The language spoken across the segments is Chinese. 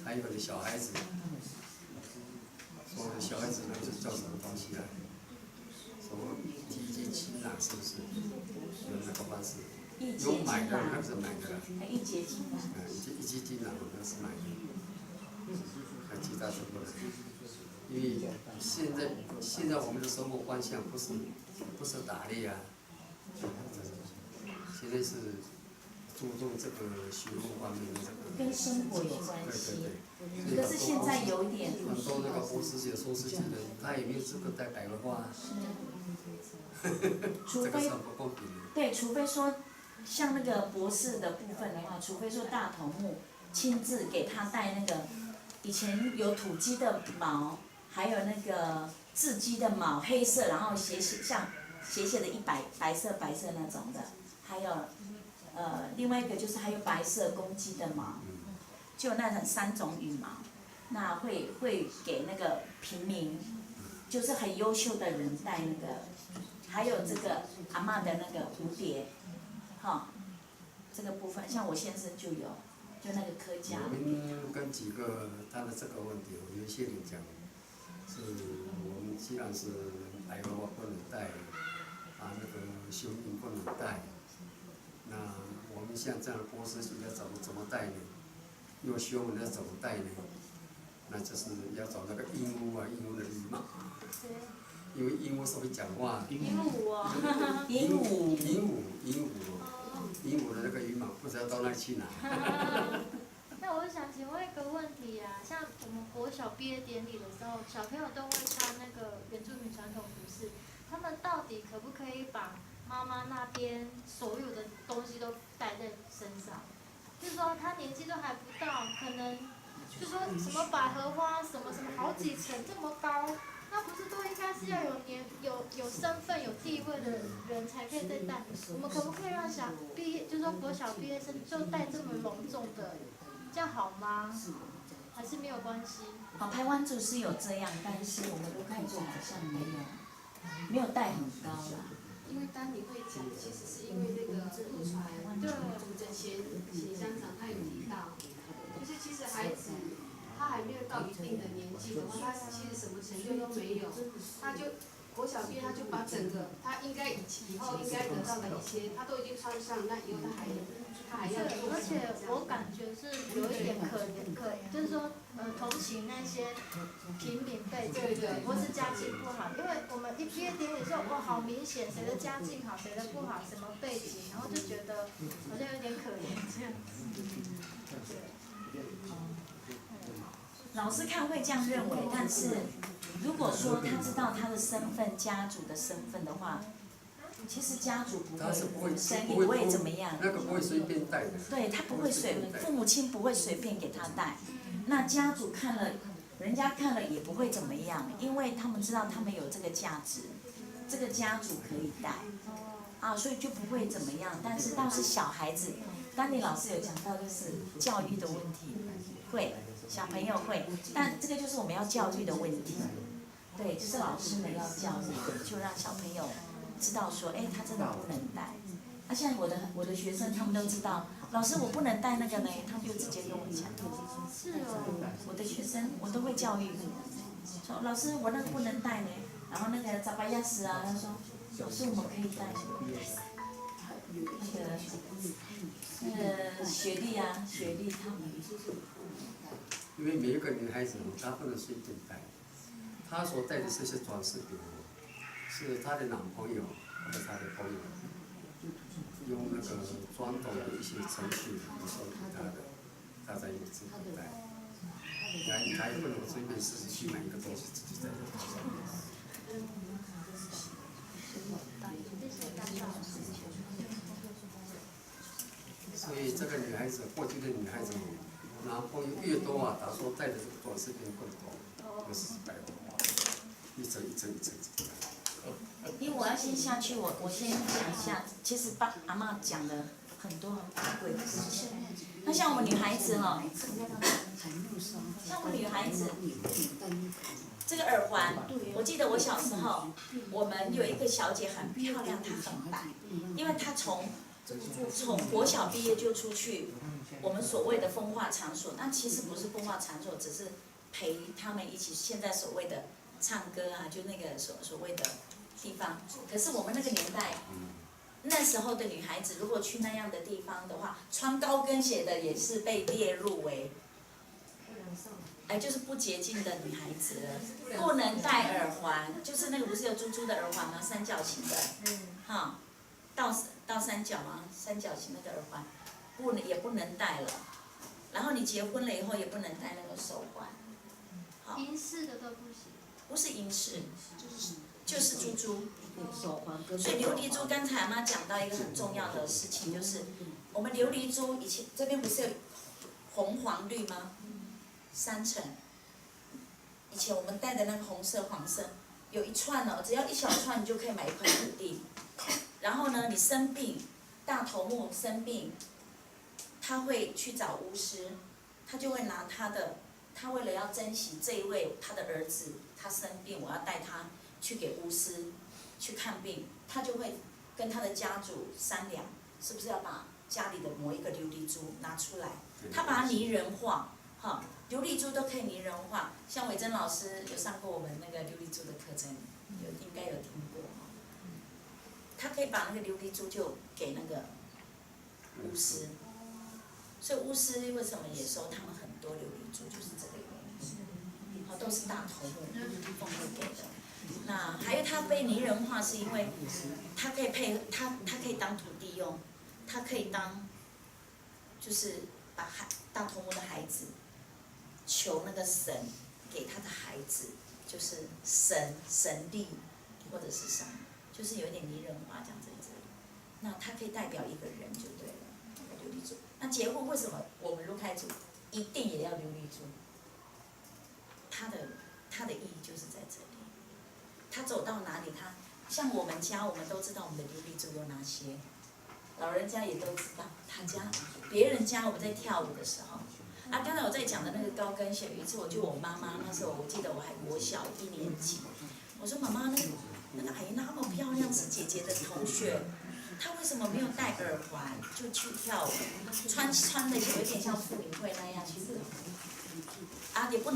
还有的小孩子，说的小孩子那是叫什么东西啊？什么季节情啊？是不是？有那个方式。有买的还是买的？一节金啊。一节金啊，那是买的。还其他什么的？因为现在我们的生活方向不是打猎啊，现在是注重这个学问方面的这个。跟生活有关系。对。可是现在有点。很多那个博士级、硕士级的，他也没有资格带白文化。除非。这个是很不公平的。对，除非说，像那个博士的部分的话，除非说大头目亲自给他带那个，以前有土鸡的毛，还有那个雉鸡的毛，黑色，然后像斜斜的白色那种的，还有另外一个就是还有白色公鸡的毛，就那种3种羽毛，那会给那个平民，就是很优秀的人带那个。还有这个阿嬷的那个蝴蝶，哈，这个部分像我先生就有，就那个客家。我们跟几个他的这个问题，有一些人讲，是我们既然是白文化不能带，那个修行不能带，那我们像这样的博士学要怎么带呢？有学问要怎么带呢？那就是要找那个鹦鹉啊，鹦鹉的羽毛。因为鹦鹉是会讲话。鹦鹉啊。鹦鹉的那个羽毛不知道到哪里去拿。那我想请问一个问题啊，像我们国小毕业典礼的时候，小朋友都会穿那个原住民传统服饰，他们到底可不可以把妈妈那边所有的东西都带在身上？就是说他年纪都还不到，可能就说什么百合花什么好几层这么高。那不是都应该是要有身份、有地位的人才可以再带？我们可不可以让毕业，就是说国小毕业生就带这么隆重的，这样好吗？还是没有关系？台湾族是有这样，但是我们都看过好像没有带很高啦。因为当你会讲，其实是因为那个陆传主的前乡长他有提到，就是其实孩子。他还没有到一定的年纪的话，他其实什么成就都没有，他就国小毕业，他就把整个他应该以后应该得到的一些，他都已经穿上，那以后他还要做。而且我感觉是有一点就是说同情那些平民辈，对，或是家境不好，因为我们一毕业典礼的时候，哇，好明显谁的家境好，谁的不好，什么背景，然后就觉得好像有点可怜这样子。对。老师看会这样认为，但是如果说他知道他的身份、家族的身份的话，其实家族不会生意不会怎么样。那个不会随便带的。对他不会父母亲不会随便给他带，那家族看了，人家看了也不会怎么样，因为他们知道他们有这个价值，这个家族可以带，所以就不会怎么样。但是倒是小孩子，丹尼老师有讲到就是教育的问题，会。小朋友会，但这个就是我们要教育的问题，对，就是老师们要教育，就让小朋友知道说，他真的不能带。像我的学生，他们都知道，老师我不能带那个呢，他们就直接跟我讲。是哦。我的学生我都会教育，说老师我那个不能带呢，然后那个扎巴亚斯啊，他说老师我们可以带。那个雪莉他们。因为每一个女孩子，她不能随便带，她所带的这些装饰品，是她的男朋友或者她的朋友，用那个传统的一些程序送给她的，她才有资格带。她也不能随便自己去买一个东西自己带。所以这个女孩子，过去的女孩子。男朋友越多啊，他说带的这个装饰品更多，就是白文化，一层。因为我要先下去，我先讲一下，其实阿嬷讲的很多很宝贵的事情。那像我们女孩子哈，像我们女孩子，这个耳环，我记得我小时候，我们有一个小姐很漂亮，她很白，因为她从国小毕业就出去我们所谓的风化场所，那其实不是风化场所，只是陪他们一起现在所谓的唱歌啊，就那个所谓的地方。可是我们那个年代，那时候的女孩子如果去那样的地方的话，穿高跟鞋的也是被列入为，就是不洁净的女孩子了，不能戴耳环，就是那个不是有珠珠的耳环吗？三角形的，哈，倒三角吗？三角形那个耳环，也不能戴了。然后你结婚了以后也不能戴那个手环，好，银饰的都不行。不是银饰，就是珠珠。手环跟所以琉璃珠，刚才阿妈讲到一个很重要的事情，就是我们琉璃珠以前这边不是有红黄绿吗？3层。以前我们戴的那个红色、黄色，有一串哦，只要一小串你就可以买一块土地。然后呢，你生病，大头目生病，他会去找巫师，他就会拿他为了要珍惜这一位他的儿子，他生病，我要带他去给巫师去看病，他就会跟他的家主商量，是不是要把家里的某一个琉璃珠拿出来，他把它拟人化，哈，琉璃珠都可以拟人化。像伟珍老师有上过我们那个琉璃珠的课程，应该有听过，他可以把那个琉璃珠就给那个巫师，所以巫师为什么也收他们很多琉璃珠，就是这个原因，都是大头目奉会给的。那还有它被拟人化，是因为它可以它可以当土地用，它可以当，就是把大头目的孩子求那个神给他的孩子，就是神力或者是什么，就是有点拟人化这样子。那它可以代表一个人就对了，琉璃珠。那结婚为什么我们陆开族一定也要琉璃珠？它的意义就是在这里。他走到哪里，像我们家，我们都知道我们的琉璃珠有哪些，老人家也都知道。他家、别人家，我们在跳舞的时候，刚才我在讲的那个高跟鞋，有一次我就我妈妈，那时候我记得我还国小1年级，我说妈妈，那个阿姨那么漂亮，是姐姐的同学，她为什么没有戴耳环就去跳舞？穿的有点像妇女会那样去跳舞，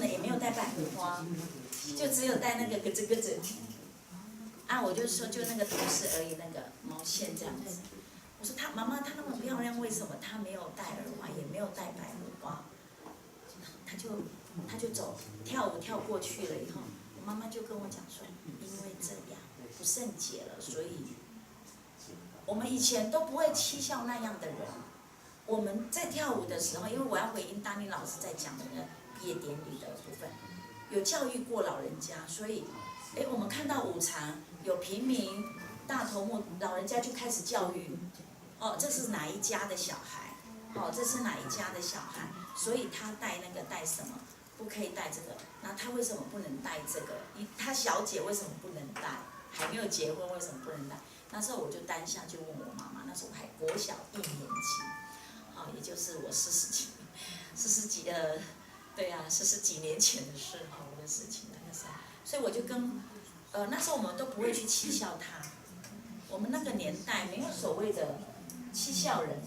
也没有戴百合花，就只有戴那个咯吱咯吱。我就说就那个头饰而已，那个毛线这样子。我说妈妈她那么漂亮，为什么她没有戴耳环，也没有戴百合花？她就走跳舞跳过去了以后，我妈妈就跟我讲说，因为这样不圣洁了，所以我们以前都不会讥笑那样的人。我们在跳舞的时候，因为我要回应丹妮老师在讲的那个毕业典礼的部分，有教育过老人家，所以我们看到舞场有平民、大头目，老人家就开始教育，这是哪一家的小孩，这是哪一家的小孩，所以他带什么，不可以带这个，那他为什么不能带这个？他小姐为什么不能带？还没有结婚为什么不能带？那时候我就当下就问我妈妈，那时候我还国小1年级，也就是我40几年前的事，我的事情那个时候，所以我就跟那时候我们都不会去讥笑他，我们那个年代没有所谓的讥笑人，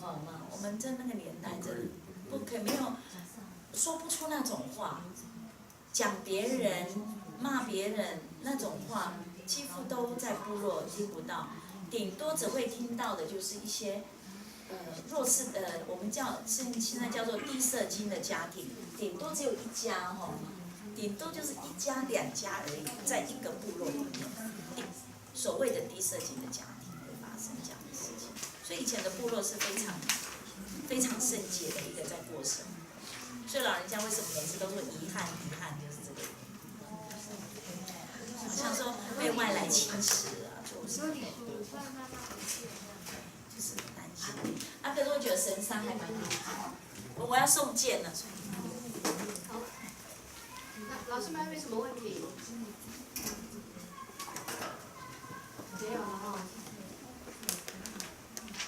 我们在那个年代真的不可以，没有说不出那种话，讲别人、骂别人那种话，几乎都在部落听不到，顶多只会听到的就是一些弱势我们现在叫做低社经的家庭，顶多只有一家顶多就是1家2家而已，在一个部落里面，所谓的低社经的家庭会发生这样的事情，所以以前的部落是非常非常圣洁的一个在过生，所以老人家为什么每次都说遗憾，就是这个原因，好像说被外来侵蚀就是担心。可是我觉得神伤还蛮好，我要送件了。好，那老师们还有没有什么问题？没有了哈。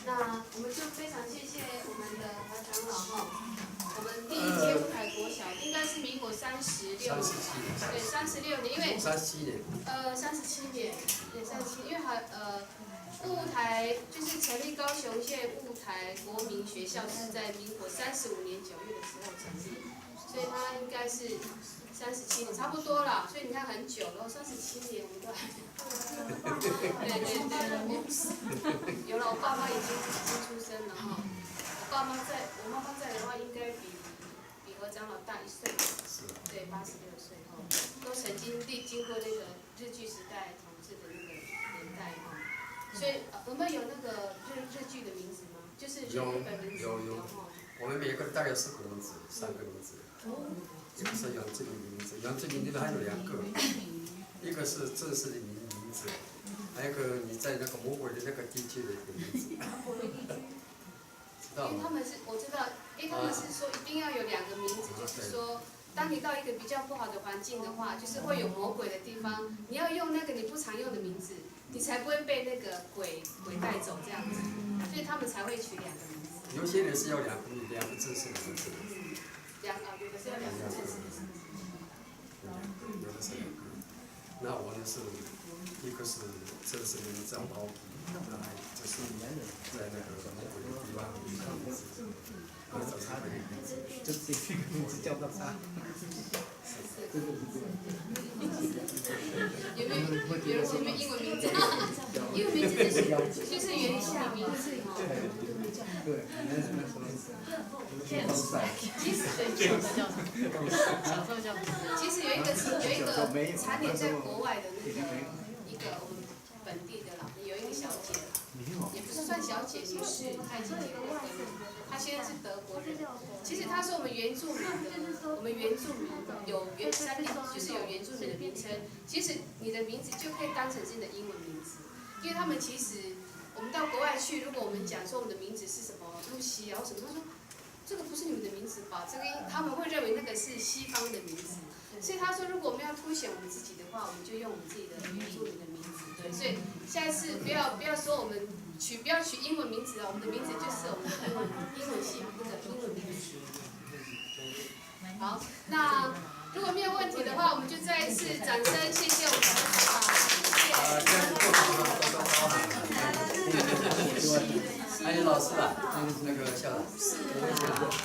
那我们就非常谢谢我们的何长老哈。我们第1届五台国小应该是民国36， 37年，对36年，因为37年， 37年，对37，因为雾台就是成立高雄县雾台国民学校是在民国35年9月的时候成立，所以它应该是37年，差不多啦。所以你看很久了，37年我们都还。对，有了，我爸妈已经出生了哈。我妈妈在的话，应该比何长老大1岁。对，86岁哈，都曾经历经过那个日据时代统治的那个年代哈。所以我们有那个日剧的名字吗？就是日本名字有哈。我们每个大概4个名字，3个名字。一个是杨志明的名字，杨志明里面还有2个，一个是正式的名字，还有一个你在那个魔鬼的那个地区的一个名字。知道吗？我知道，因为他们是说一定要有2个名字，就是说。当你到一个比较不好的环境的话，就是会有魔鬼的地方，你要用那个你不常用的名字，你才不会被那个鬼带走这样子，所以他们才会取2个名字。有些人是要2个正式的名字。有的是要2个正式的名字。有的是2个。那我们是一个是正式的名字叫老皮，那就是在那个魔鬼的地方有个名字。就这个名字叫到他。有没有英文名字？英文名字就是原姓名字哈。对，其实有一个差点在国外的那个一个我们本地的啦，有一个小姐，也不是算小姐，女士，她已经结过婚了。她现在是德国人。其实她是我们原住民有就是有原住民的名称。其实你的名字就可以当成是你的英文名字，因为他们其实我们到国外去，如果我们讲说我们的名字是什么露西啊或什么，他说这个不是你们的名字吧？这个他们会认为那个是西方的名字。所以他说，如果我们要凸显我们自己的话，我们就用我们自己的原住民的名字。对，所以下一次不要说我们不要取英文名字了，我们的名字就是我们的英文系那个英文名字。好，那如果没有问题的话，我们就再一次掌声谢谢我们的啊，谢谢。还有老师啊，那个校长。